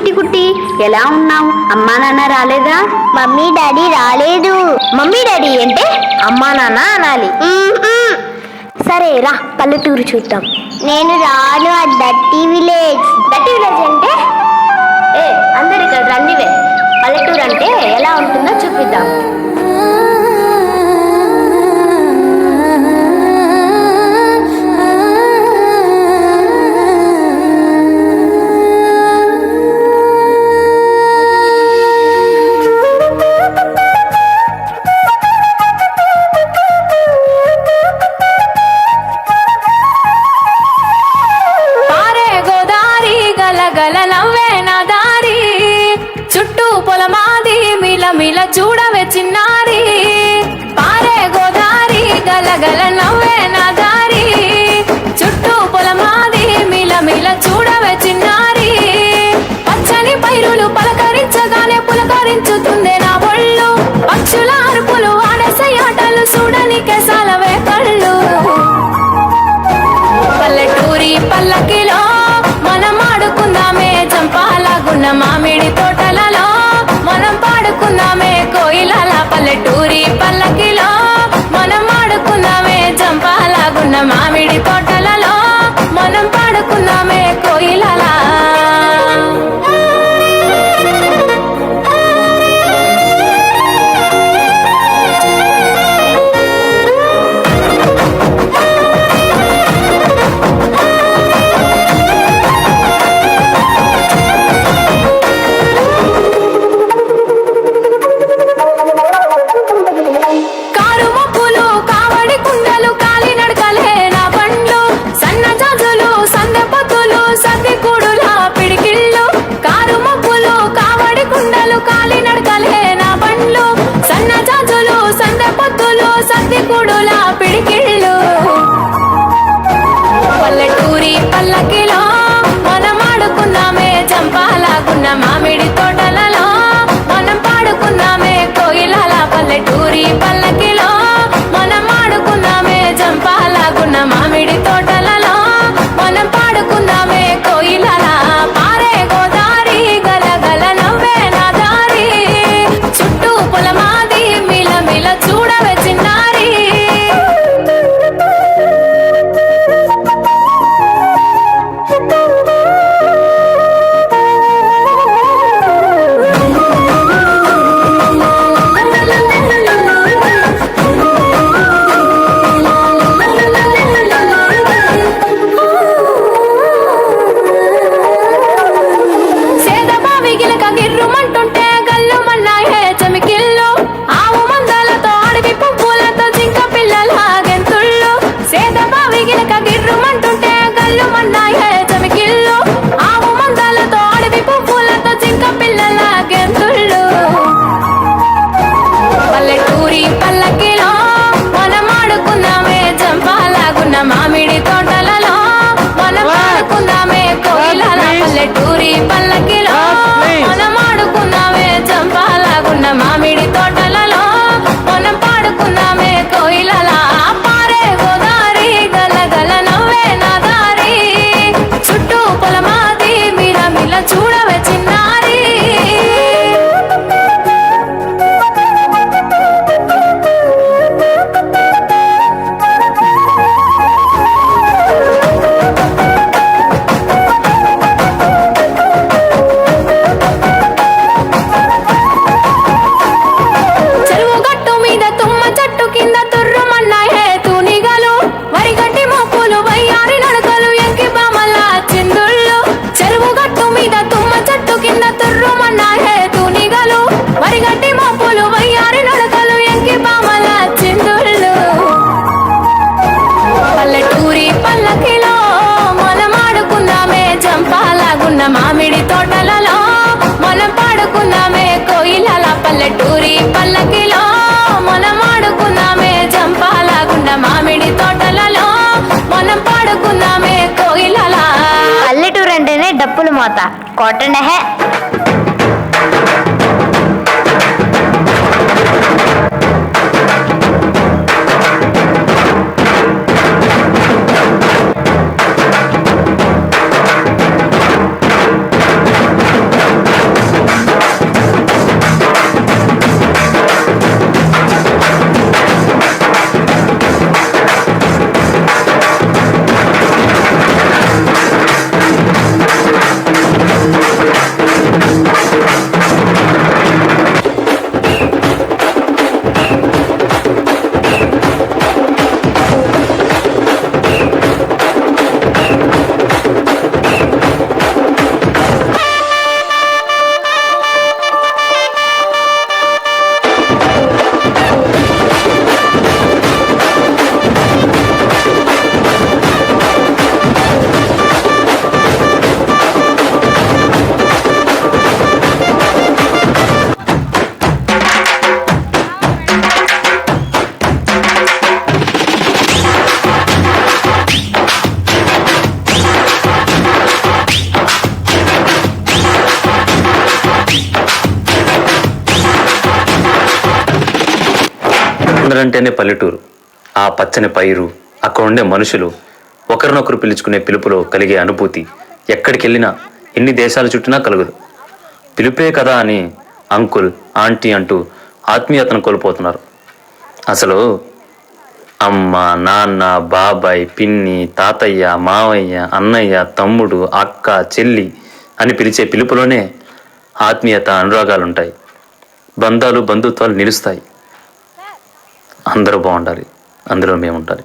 చిట్టి కుట్టి, ఎలా ఉన్నావు? అమ్మా నాన్న రాలేదా? మమ్మీ డాడీ రాలేదు. మమ్మీ డాడీ అంటే అమ్మా నాన్న అనాలి. సరే రా, పల్లెటూరు చూద్దాం. నేను రాను. ఆ డర్టీ విలేజ్. డర్టీ విలేజ్ అంటే అందరు ఇక్కడ రండివే. పల్లెటూరు అంటే ఎలా ఉంటుందో చూపిద్దాం. మిల చూడవే చిన్నారి, పారే గోదారి గలగల నవ్వే నా దారి. చుట్టూ పొలమాది మిల మిల చూడవే చిన్నారి. పచ్చని పైరులు పలకరించగానే పులకరించుతుందే నా ఒళ్ళు. పక్షుల అరుపులు ఆడసే ఆటలు చూడని కేసాలవే కళ్ళు. పల్లెటూరి పల్లకిలో మనం ఆడుకుందామే చంపాలగున్న మామిడి తోటలలో. మనం పాడుకుందామే కోయిలల పల్లెటూరి పల్లకిలో. మనం ఆడుకుందామే చంపాలగున్న మామిడి తోటలలో. మనం పాడుకుందామే కోయిలల. పల్లెటూరి పల్లకిలో మనం ఆడుకుందామే చంపాలగున్న మామిడి తోటలలో. మనం పాడుకుందామే కోయిలల పల్లెటూరి పల్లకిలో. మనం ఆడుకుందామే చంపాలగున్న మామిడి తోటలలో. మనం పాడుకుందామే కోయిలల. పారే గోదారి గలగల నవ్వే నా దారి. చుట్టూ పొలమాది మిల మిల చూడవే చిన్నారి. మామిడి తోటలలో మనం ఆడుకుందామే కోయిలల పల్లెటూరి పల్లకిలో. మనం ఆడుకుందామే చంపాలగున్న మామిడి తోటలలో. మనం పాడుకుందామే కోయిలల. పారే గోదారి గలగల నవ్వే నా దారి. చుట్టూ పొలమాది మిల మిల చూడవే చిన్నారి. మామిడి తోటలలో మనం పాడుకుందామే కోయిలల పల్లెటూరి పల్లకిలో. మనం ఆడుకుందామే చంపాలగున్న మామిడి తోటలలో. మనం పాడుకుందామే కోయిలల. పల్లెటూరు అంటేనే డప్పుల మోత, కోటనహే. కాకినాడ అంటేనే పల్లెటూరు. ఆ పచ్చని పైరు, అక్కడ ఉండే మనుషులు, ఒకరినొకరు పిలుచుకునే పిలుపులో కలిగే అనుభూతి ఎక్కడికి వెళ్ళినా, ఎన్ని దేశాలు చుట్టినా కలగదు. పిలుపే కదా అని అంకుల్, ఆంటీ అంటూ ఆత్మీయతను కోల్పోతున్నారు. అసలు అమ్మ, నాన్న, బాబాయ్, పిన్ని, తాతయ్య, మావయ్య, అన్నయ్య, తమ్ముడు, అక్క, చెల్లి అని పిలిచే పిలుపులోనే ఆత్మీయత, అనురాగాలుంటాయి. బంధాలు, బంధుత్వాలు నిలుస్తాయి. అందరూ బాగుండాలి, అందులో మేము ఉండాలి.